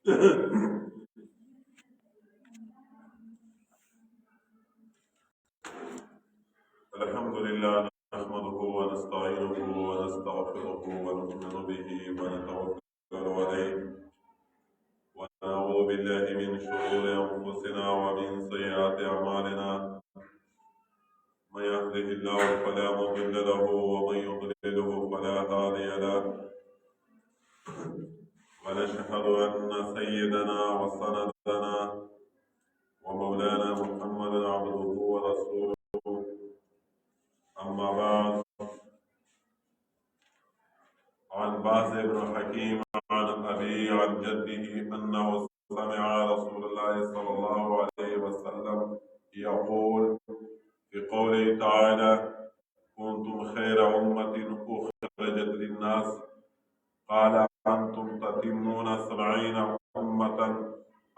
الحمد لله نحمده ونستعينه ونستغفره ونؤمن به ونتوكل عليه ونعوذ بالله من شرور أنفسنا ومن سيئات أعمالنا. من يهده الله فلا مضل له ومن يضلله فلا هادي له. ونشهد أن سيدنا وسندنا ومولانا محمدا عبده ورسوله. أما بعد، عن باز بن حكيم عن أبي عن جده أنه سمع رسول الله صلى الله عليه وسلم يقول في قوله تعالى: كنتم خير أمة أخرجت للناس، قال: أنتم تتمون 70 أمة،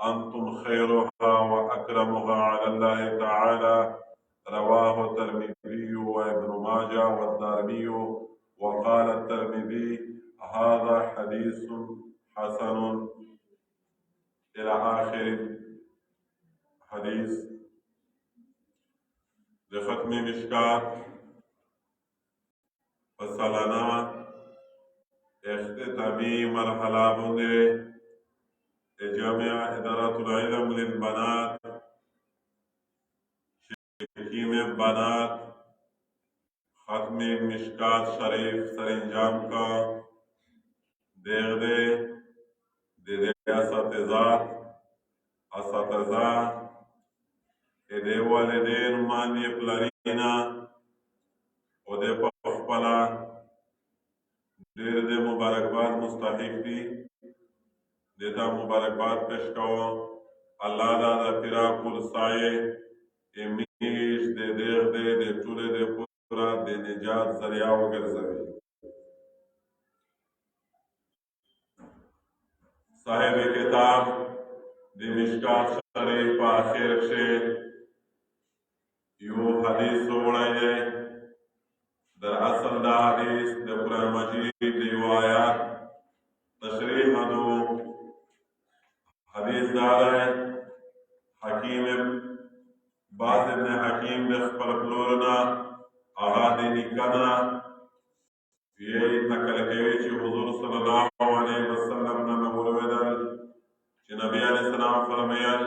أنتم خيرها وأكرمها على الله تعالى. رواه الترمذي وابن ماجه والدارمي. وقال الترمذي: هذا حديث حسن، إلى آخر حديث. لختم مشکات فسالانه اختتامی مرحله بنده جامعه ادارات العلم للبنات شکیم بنات ختم مشکات شریف سرانجام کا دیغ دے اساتذہ دے والدین مانی پلارینا و دے پخپلا دیر دے مبارکباد مستحق دی دیتا مبارکباد پیش کوا. اللہ دا پیرا کل سائے امیش دے دیغ دے چولے دے پورا دے نجات ذریعہ وگر زوی. صاحب کتاب دی مشکات شریف آخر سے یو حدیث سوڑائی ہے. در اصل دا حدیث دا قرآن مجید دی آیات تشریح دو حدیث دارا ہے. حکیم باز ابن حکیم دے خپل پلورنا آغا دی نکنا یہی نقل کوي چې حضور صلی الله علیه وسلم نے مولودل چې نبی علیہ السلام فرمایل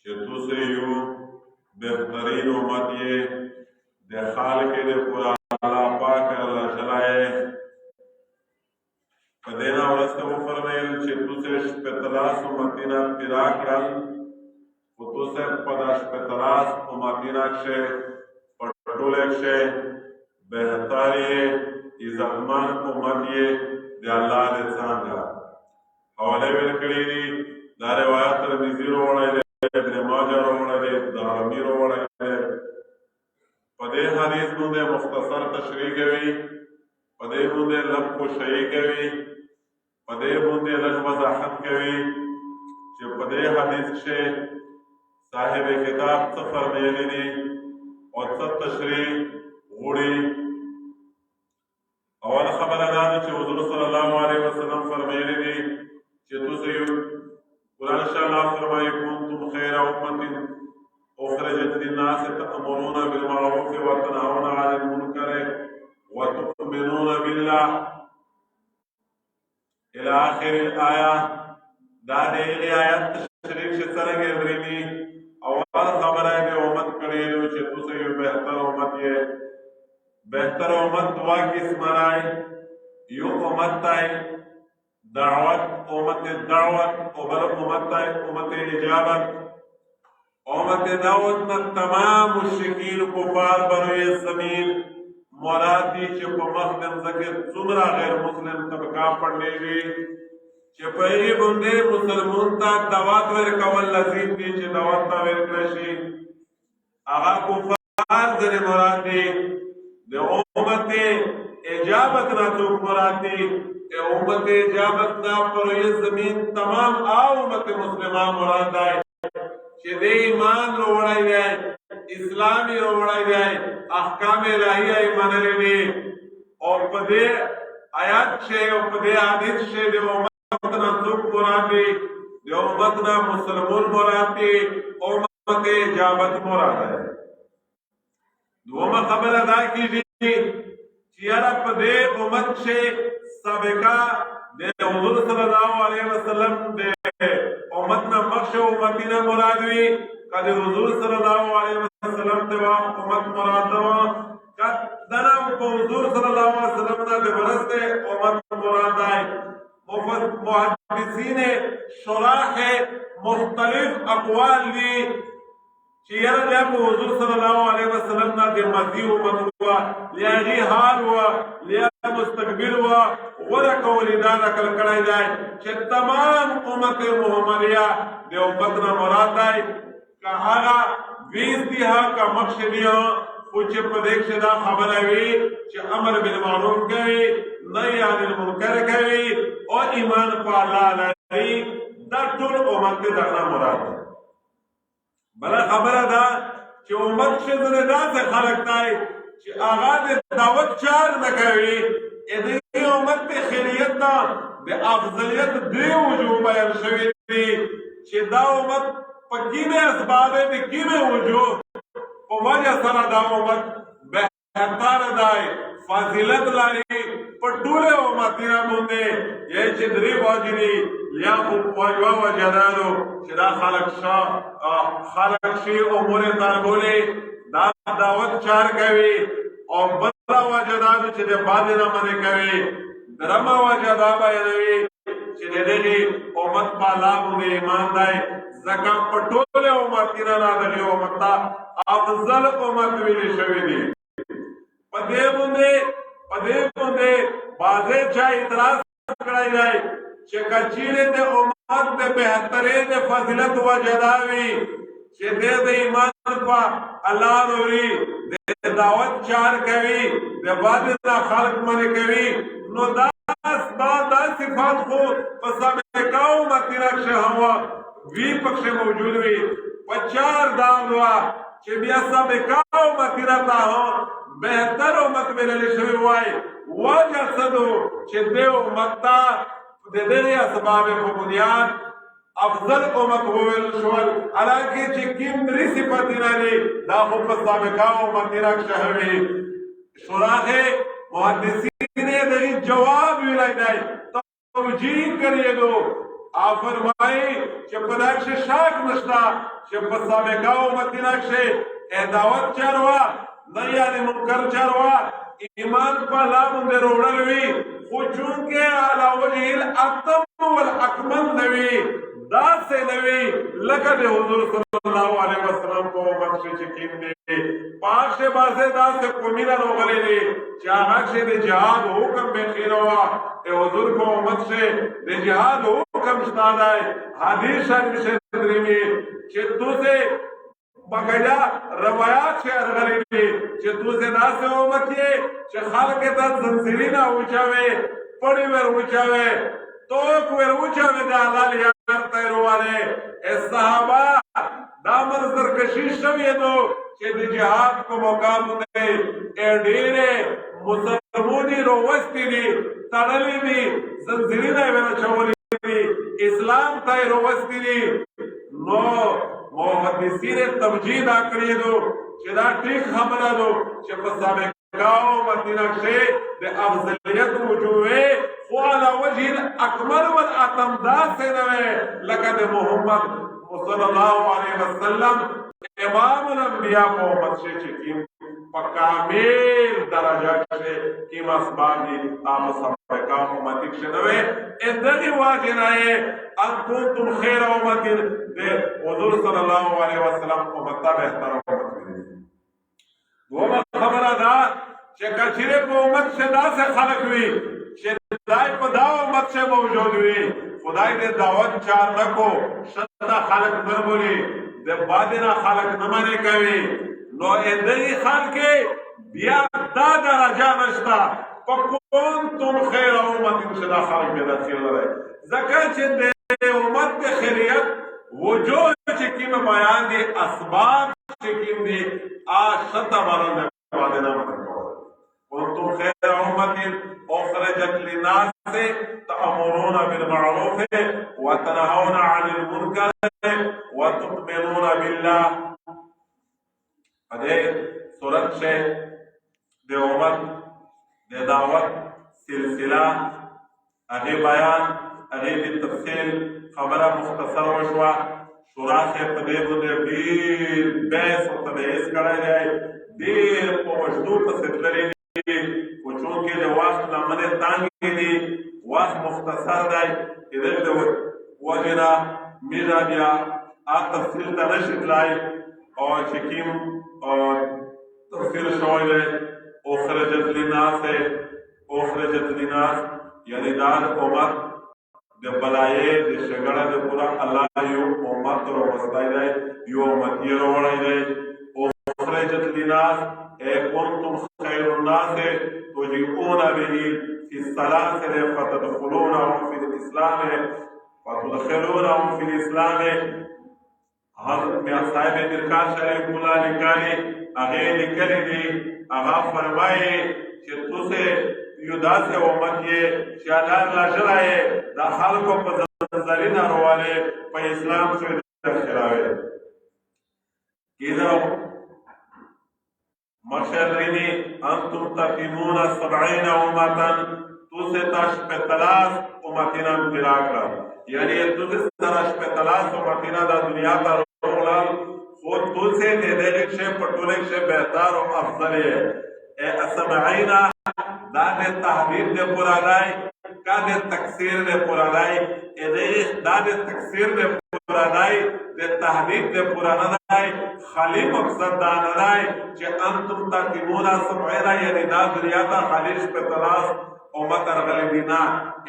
چې دوسری یو بہترین امت یہ دے خالق دے پورا اللہ پاک اللہ جلائے فدینا ورسته وہ فرمایل چې دوسرے شپتلاس امتینا پیرا کرل و دوسرے پدا شپتلاس امتینا کشه پٹولے کشه بہتاری عزتمن امت یہ دے اللہ دے سانگا. حوالے ویلکڑی دی دا روایت ترمذی روڑے دے ابن ماجہ روڑے دے دارمی روڑے دے. پدے حدیث بندے مختصر تشریح گوی پدے بندے لب کو شئی گوی پدے بندے لگ وضاحت گوی کہ پدے حدیث سے صاحب کتاب سفر میلی دی اور سب تشریح غوڑی. اول خبر ادانا چې حضور صلی الله علیه وسلم فرمایلی دی چې تاسو قرآن شاء الله فرمایي: كنتم خير أمة أخرجت للناس تأمرون بالمعروف وتنهون عن المنكر وتؤمنون بالله، إلى آخر الآية. دا دې آیات تشریح چې څنګه درېنی اول خبره دې امت کړي چې تاسو یو بهتر امت یې. بہتر امت دعا قسم رائے یو امت تائے دعوت امت دعوت اوبر امت تائے امت اجابت. امت دعوت نا تمام مشرکین کفار بروی زمین مراد دی چې په مخدم ذکر څومره غیر مسلم طبقه پڑھنے گی چې په یې باندې مسلمان ته دعوت ورکول لازم دي چې دعوت ته ورکړل شي. هغه کفار ځنه مراد دي د امت اجابت نہ تو مراتی امت اجابت نہ پر یہ زمین تمام امت مسلمہ مراد ہے کہ دے ایمان روڑائی جائے اسلامی روڑائی جائے احکام الہی ایمان لے اور پدے آیات سے اور پدے حدیث سے دے امت نہ تو مراتی د امتنا مسلمون مراد دی امت اجابت مراد ہے دوما خبر ادا کیجیے چې یاره په دې امت کې سابقه د حضور صلی الله علیه وسلم د امتنا مخشه امتنا مراد وي کله حضور صلی الله علیه وسلم د امت مراد و کله حضور صلی الله علیه وسلم د ورسته امت مراد دی محدثین شراح مختلف اقوال دي چې یاره بیا په حضور صلی الله علیه وسلم نه د مدي امت هوا لیاغي حال هوا لیا مستقبل هوا غوره کولی دا نقل کړی دی چې تمام امت محمدیه د امت نه مراد دی که هغه ویس دي ها که مخکې دي ها خو چې په دې کښې دا خبره وي چې امر بالمعروف کوي نهی عن المنکر کوي او ایمان په الله لري دا ټول امت د دغه مراد دی بله خبره ده چې امت کښې ځینې داسې خلک دی چې هغه د دعوت چار نه کوي دې امت د خیریت نه د افضلیت درې وجوه بیان شوي دي چې دا امت په کومې اسباب د کومې وجوه په وجه سره دا امت بهتر دی فضیلت لري په ټولو امتونو باندې یې چې درې واجب دي یا خو یوه وجه دا ده چې دا خلک شي امور تربولې دا دعوت چار کوي او بله وجه دا ده چې د باندې نه منې کوي درمه وجه دا بیانوي چې د دغې امت په الله باندې ایمان دی ځکه په ټولو امتونو نه دغې امت ته افضل امت ویلې شوي دي په دې باندې بعضې چا اعتراض کړی دی چې که چیرې د امت د بهترۍ د فضیلت وجه دا وي چې دی د ایمان په الله نوري د دعوت چار کوي د بعدې نه خلق منې کوي نو دا اسباب دا صفات خو په سابقه امتونو کښې هم وي پکښې موجود وي په چار دا وه چې بیا سابقه امتونو ته هم بهتر امت ویللی شوی وای وجه څه ده چې دې امت ته د دغې اسباب په بنیاد افضل امت وویل شول حالانکې چې کوم درې صفتونه دي دا خو په سابقه امتونو کښې وي شراح محدثین یې دغې جواب ویلی دی توجیه کړی دو فرمایي چې په دا کښې شک نشته چې په سابقه امتونو کښې دعوت چار وه نهی عن منکر چار وه ایمان په الله باندې روړل وي خو چونکې علی وجه الاتم والاکمل نه وي داسې نه وي لکه د حضور صلی الله علیه وسلم په امت کښې چې کوم دی په هغه کښې بعضې داسې قومونه راغلي دي چې هغه کښې د جهاد حکم بیخي نه وه د حضور په امت کښې د جهاد حکم شته دی حدیث شریف کښې درېږي چې تاسې باقاعده روایات کې راغلي دي چې دوی داسې امت یې چې خلک ته زنځیرونه وچاوي پړې ور وچاوي توک ور وچاوي د حلال یار ته روانه صحابه دا منظر کشي شوی دو چې د جهاد په موقع باندې ډېرې مسلمانې روستې دي تړلې دي زنځیرونه ور چولې دي اسلام ته روستې دي نو محدثین توجیه دا کړی دو چې دا ټیک خبره ده چې په سابقه امتونو کښې د افضلیت وجوه خو علی وجه الاکمل والاتم داسې نه وی لکه د محمد صلی الله علیه وسلم امام الانبیاء په امت کښې چې کوم په کامل درجه کښې کوم اسباب دي هغه سابقه امت کښې نه وی دغې واجې نه یې ان کنتم خیر امت د حضور صلی الله علیه وسلم امت ته بهتر امت ویلي دومره خبره ده چې که چیرې په امت کښې داسې خلک وي چې خدای په دا امت کښې موجود وي خدای دې دعوت چار نه کو شته خلک نه بولي د بعدې نه خلک نه منې کوي نو دغې خلک بیا دا درجه نشته په کنتم خیر امت کښې دا خلک بیا داخل نه دی ځکه چې د امت د خیریت وجوه چې کوم بیان دي اسباب چې کوم دي شته باندې باندې نه منې کول کنتم خیر امت اخرجت للناس تأمرون بالمعروف وتنهون عن المنكر وتؤمنون بالله. هذه صورت شيء دے امت دے دعوت سلسلہ اغی بیان اغی بالتفصیل خبرہ مختصر وشوا شورا سے پدے بندے دیر بیس و تبعیس کرے گئے دیر پوشدو پسدلری دی وچونکہ دے وقت نمنے تانگی دی وقت مختصر دی ادھر دے وجنا میرا دیا آگ تفصیل تا نشد لائی اور چکیم اور تفصیل شوئے دے اخرجت للناس یعنی دار امت دے بلائے دے شگڑا دے پورا اللہ یو امت رو وسطائی دے یو امتی رو وڑائی دے اخرجت للناس اے کنتم خیر الناس تجیئون به فی السلاسل فتدخلونهم فی الاسلام حضرت میاں صاحب درکار شریف اللہ لکھانی اغیر لکھلی دی اغا فرمائے کہ تُسے یودا سے امت یہ شیادار لاشرائے دا خالقو پزنزرین اروالے پا اسلام سے دخلاوے کیدو مشرینی انتم تقیمون 70 امتن تُسے تشپتلاس امتنا مدراکرا یعنی تُسے تشپتلاس امتنا دا دنیا تا رولال خود تُسے دیدھے شے پٹولک شے بہتر و افضل ہے اے اسمعینا دا دے تحریر دے پورا لائی کا دے تکسیر دے پورا لائی دا دے تکسیر دے پورا لائی دے تحریر دے پورا لائی خالی مقصد دا لائی چے انتم تاکیمونا سمعینا یعنی دا دنیا تا خالیش پہ تلاس امت ارغلی دینا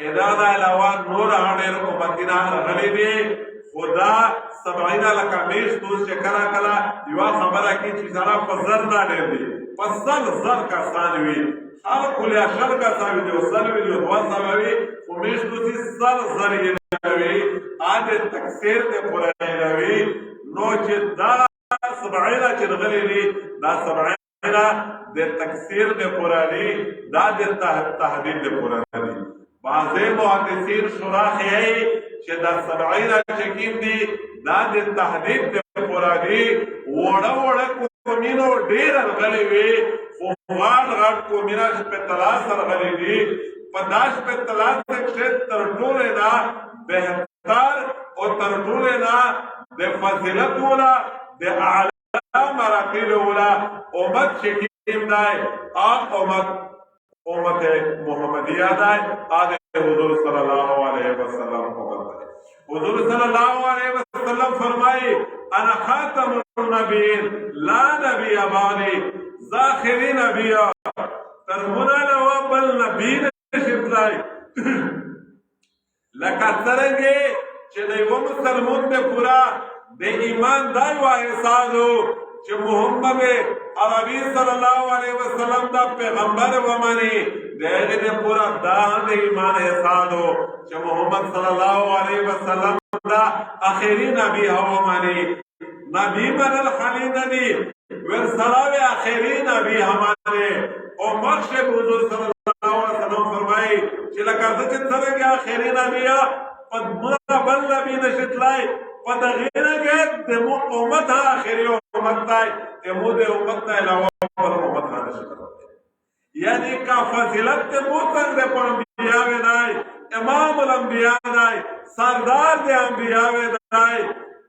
ادا دا علاوہ نور آنیر امتینا ارغلی دی خدا سمعینا لکا میش توس چے کلا کلا یوا خبرہ کی چیزانا پزر دا لے دی پزر زر کا ثانوی ہر کلی اشر کا ثانوی جو سلوی جو دوا ثانوی خمیش توسی سر زر یہ نوی آج تکسیر دے پورا نوی نو چے دا سمعینا چے نغلی دی دا سمعینا دے تکسیر دے پورا دی دا دے تحدید دے پورا دی بعضی محدثین شراح ہے کہ دا 70 چکیم دی دا دے تحدید دے پورا دی وڑا وڑا کومینو دیر ارغلی وی خوغان غاٹ کومینا پہ تلاس ارغلی دی پداش پہ تلاس اکشت ترٹولینا بہتر اور ترٹولینا دے فضلت اولا دے اعلی مراتب اولا امت چکیم دائے آپ امت محمدیہ دائے آدھے حضور صلی اللہ علیہ وسلم حضور صلی اللہ علیہ وسلم فرمائی انا خاتم النبیین لا نبی بعدی ذاخری نبی ترمنا لوا بل نبی نشتلائی لکہ سرنگے چھے دیو مسلمون دے پورا دے ایمان دائی واحسادو چھے محمد عربی صلی اللہ علیہ وسلم دا پیغمبر ومانی دے دے پورا دان دے ایمان احسادو چھے محمد صلی اللہ علیہ وسلم دا آخری نبی ومانی نبی من الخلی نبی ورسلاوی آخری نبی ہمارے اور مخشب حضور صلی اللہ علیہ وسلم فرمائی چھے لکرد چھ سرنگی آخری نبی پد منا بل نبی نشت لائی پد غیر گئے دمو امت ہاں آخری امت تائی دمو دے امت تائی علاوہ پر امت ہاں نشت لائی یعنی کا فضلت دمو تک دے پر انبیاء میں دائی امام الانبیاء دائی سردار دے انبیاء میں دائی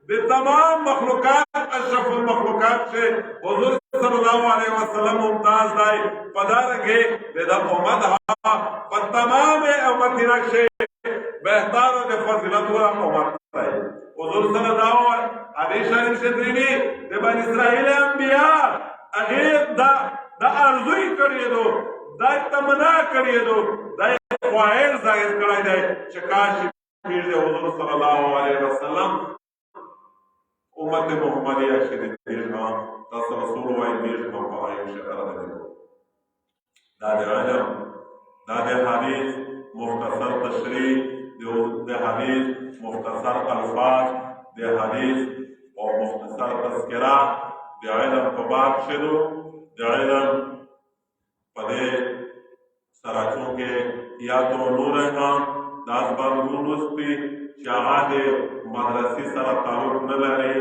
دے تمام مخلوقات اشرف المخلوقات سے حضور صلی اللہ علیہ وسلم ممتاز دائی پدارنگے دے دا امت ہاں پر تمام امت نقشے بہتار دے فضلت ہوا امت دائی حضور صلی اللہ علیہ شریف سے دینی دے بن اسرائیل انبیاء اغیر دا ارزوی کریے دو دا تمنا کریے دو دا خواہر ظاہر کرائی دے چکاشی پیر دے حضور صلی اللہ علیہ وسلم امت محمدیہ شریف دیشنا دس رسول و دیشنا فائم شکر دے دادے عجم دادے حدیث مختصر تشریح دے حدیث مختصر الفاظ دے حدیث اور مختصر تذکرہ دے علم پباب شدو دے علم پدے سراچوں کے یا تو نور احمام داس بانگون رسپی شاهد مدرسي سره تعلق نه لري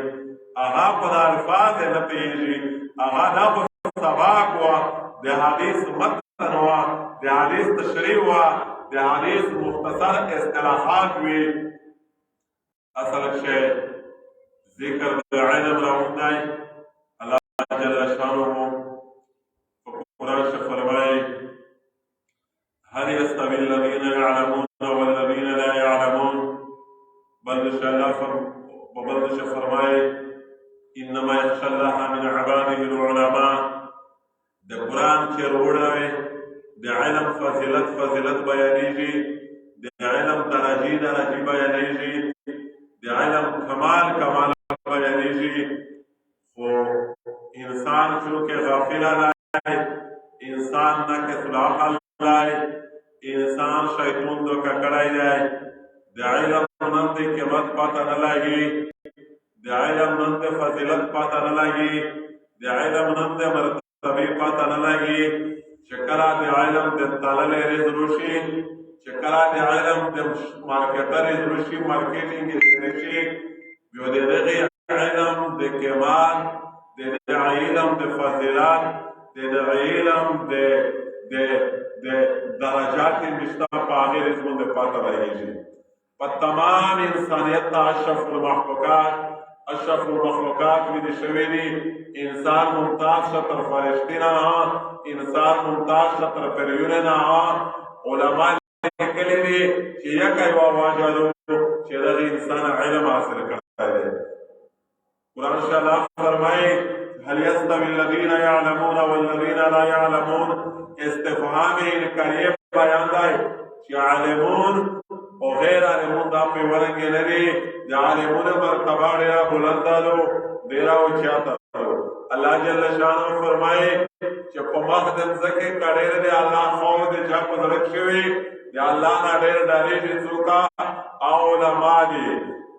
هغه په الفاظ نه پیږي هغه دا سباق وا د حدیث متن وا د حدیث تشریح وا د حدیث مختصر اصطلاحات وی اصل شی ذکر د علم راوندای الله جل شانه قرآن شریف فرمائے هل يستوي الذين يعلمون والذين لا يعلمون بلش فرمائے انما يخشى الله من عباده العلماء د قرآن چې وروړوي د علم فضیلت بیانېږي د علم درجې بیانېږي د علم کمال بیانېږي خو انسان چونکه غافل دی انسان ناقص العقل دی انسان شیطان دوکه کړی دی د علم نن د قیمت پته نه لګي د علم نن د فضیلت پته نه لګي د علم نن د مرتبه پته نه لګي چې کله د علم د تللې رزروشي چې کله د علم د مارکیټر رزروشي مارکیټینګ رزروشي بیا د دغه علم د کمال د علم د فضیلت د علم د درجات مشته په هغه رزمون د پاته راځي په تمام انسانیت اشرف المخلوقات وی دي شوی دي انسان ممتاز تر فرشتي نه انسان ممتاز تر پریونه نه علما لیکلي دي چې یکای واجو چې د انسان علم حاصل کړی دی قرآن شاء فرمائے هل يستوي الذين يعلمون والذين لا يعلمون استفهام انکاری بیان دی چې عالمون او غیر عالمون دا په ورنګ لري د عالمون مرتبه ډیره بلند ده ډیره اوچاته الله جل شانه فرمایي چې په مخدم زکه کړه دی الله خو دې چا په درک شوی دی الله نه ډیر ډارېږي څوک او علما دي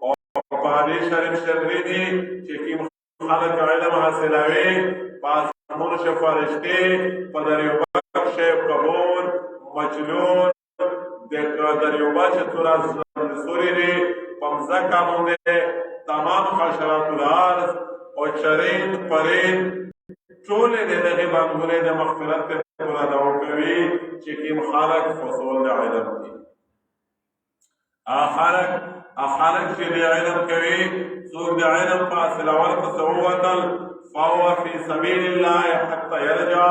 او په حدیث شریف شری دي چې کوم خلک علم حاصلوي پاس مونږ فرشتي په دریوبه شیخ قبول مجنون د دریوبه چې تور سوري دي پمزکه باندې تمام حشرات الارض او چرین پرین ټول دغه باندې د مغفرت پر دعا کوي چې کوم خالق فصول د علم دي خالق چې د علم کوي څوک د علم فاصله ورکړي وتل فهو في سبيل الله حتى يرجع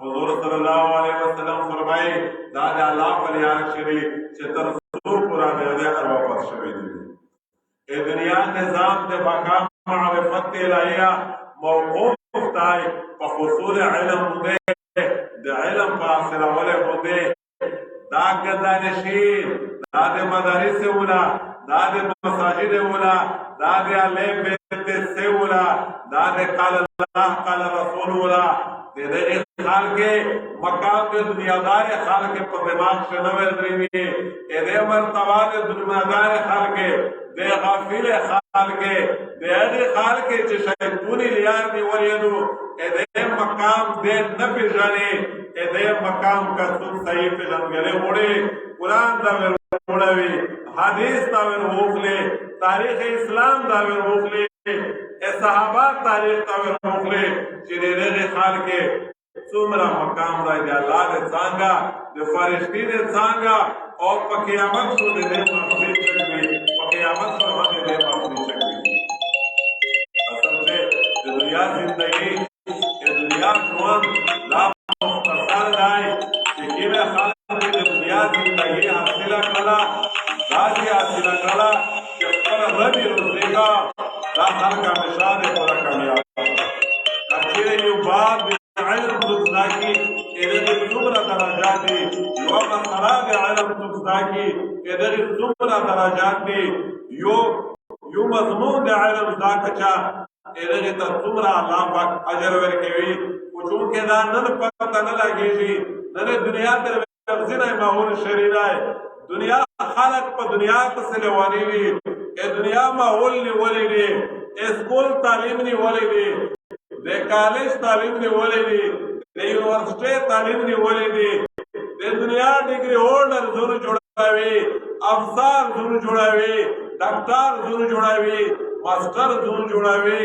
حضور صلی الله علیه وسلم فرمایي دا د الله په لار شری چې تر څو پورا د واپس شوی دی دنیا نظام د بقا معرفت الهیه موقوف دی په حصول علم باندې د علم فاصله ولې دا ګدانشي دا د مدارس ولا دا د مساجد ولا دا د علم بیت ولا دا د قال الله قال رسول ولا د دې خلک مقام د دنیادار خلک په دماغ شنه ورځي دې مرتبه د دنیادار خلک د غافل خلک د هغه خلک چې شیطانی لیار دی ولیدو دې مقام دې نه پیژني دې مقام کا څوک صحیح پیژنګلې وړي قرآن دا وړوي حدیث دا وړوخلې تاریخ اسلام دا وړوخلې صحابه تاریخ دا وړوخلې چې دې خلک څومره مقام دی الله دې څنګه د فرشتي دې څنګه او په قیامت کې دې مخکې کوي په قیامت پر باندې دې مخکې کوي اصل دې د دنیا زندگی د دنیا ژوند لا مختصر دی چې کله خلک د دنیا زندگی حاصله کړه راځي حاصله کړه چې خپل رب روزګا دا خلک همیشه دې پورا کامیاب کچې یو باب علم تزداکی ادھر څومره درجات دي یو مسله د علم تزداکی ادھر څومره درجات دي یو مضمون د علم زاکچا ادھر ته څومره الله پاک اجر ورکوي او چې دا نن پته نه لګيږي نن دنیا تر ورځنه ماحول شریرای دنیا خلق په دنیا ته سلوانی دي دنیا ماحول نیولې دي اسکول تعلیم نیولې دي د کالج تعلیم نیولې دي د یونیورسيټي تعلیم نیولې دي د دنیا ډیګري هولډر زونه جوړ جوړوي، افسر زون جوړوي، ډاکټر زون جوړوي، ماسټر زون جوړوي.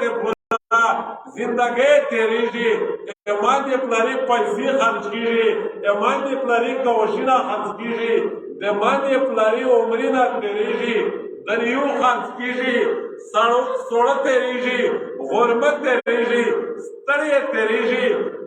ته پورا زندگی تیریږي، باندې پلاری پیسې خرج کیږي، باندې پلاری کوشنا خرج کیږي، د باندې پلاری عمرونه تیریږي، دریو خرج کیږي، سوړه تیریږي، غربت تیریږي، ستړی تیریږي.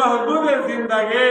محدود زندگی،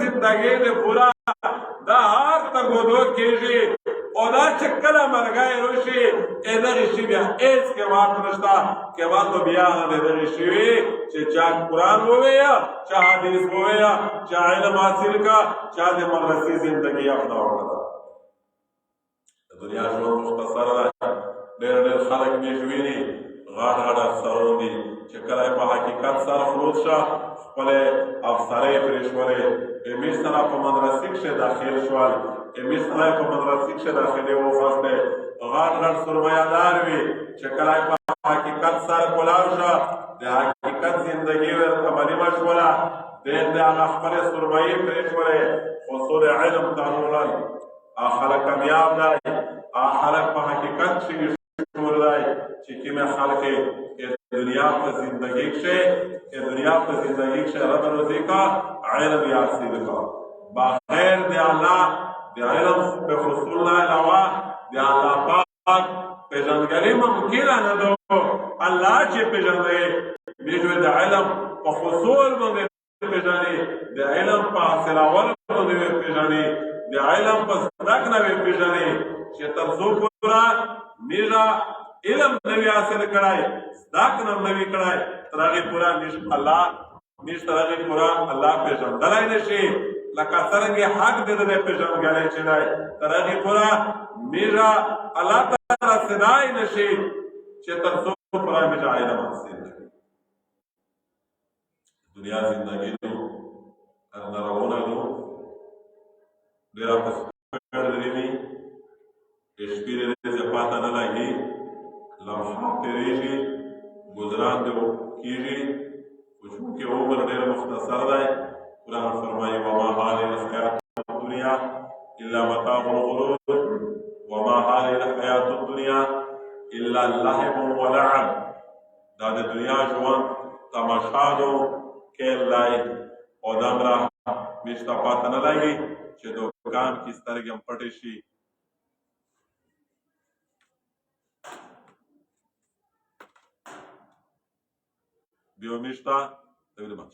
زندگی ته پورا دا هر تګودو کیږي. او دا چې کله مرګای روشي دغه شی بیا هیڅ کې واک نشته، کې واک بیا دغه شی وي چې چا قرآن وویه، چا حدیث وویه، چا علم حاصل کا، چا د مدرسې زندگی اپنا وکړه. د دنیا ژوند مختصر ده، ډېر ډېر خلک مې ویني غاټ غاټ افسران دي چې کله په حقیقت سره خلوص شه خپلې افسرۍ پرې شولې، امیر سره په مدرسې کښې داخل شول، امیر سره په مدرسې کښې داخلې وغوښتې، غاټ غاټ سرمایه‌دار وي چې کله په حقیقت سره کلاو شه د حقیقت زندګي ورته معلومه شوله، ډېر د هغه خپلې سرمایې پرې شولې، خو سود علم ته راغلل. هغه خلک کامیاب دی، هغه خلک په حقیقت کښې شور دی چې کومې خلک دنیا په زندگی کښې دنیا په زندگی کښې رب روزي کا علم یې حاصل کا. بغیر د الله د علم په حصول نه علاوه د الله پاک پیژندګلي ممکنه نه ده. الله چې پیژندی میجوې د علم په حصول باندې پیژني، د علم په حاصلولو باندې پیژني، د علم په زده کړه پیژني چې تر څو پوره میږه علم نوی حاصل کړای، زده کړه نوی کړای، تر هغې پوره تر هغې پوره الله پیژندلی نشي. لکه څرنګه حق دې د پیژندګلۍ چې دی تر هغې پوره میږه الله ته رسېدای نشي چې تر څو پوره میږه علم حاصل کړي. دنیا زندګي نو نارونه نو ډېره په سپېړ درېږي، شپې ورځې پاته نه لګي، لمحات تېرېږي، ګزران دې کېږي، خو چونکې عمر ډېر مختصر دی، قرآن فرمایي وما هذه الحیات الدنیا الا متاع الغرور وما هذه الحیات الدنیا الا لهو ولعب. دا د دنیا ژوند تماشا ده، کیل دی او دومره میشته پاته نه لګي چې دوکان کې سترګې هم پټې شي. Dio mišta, da vidimo.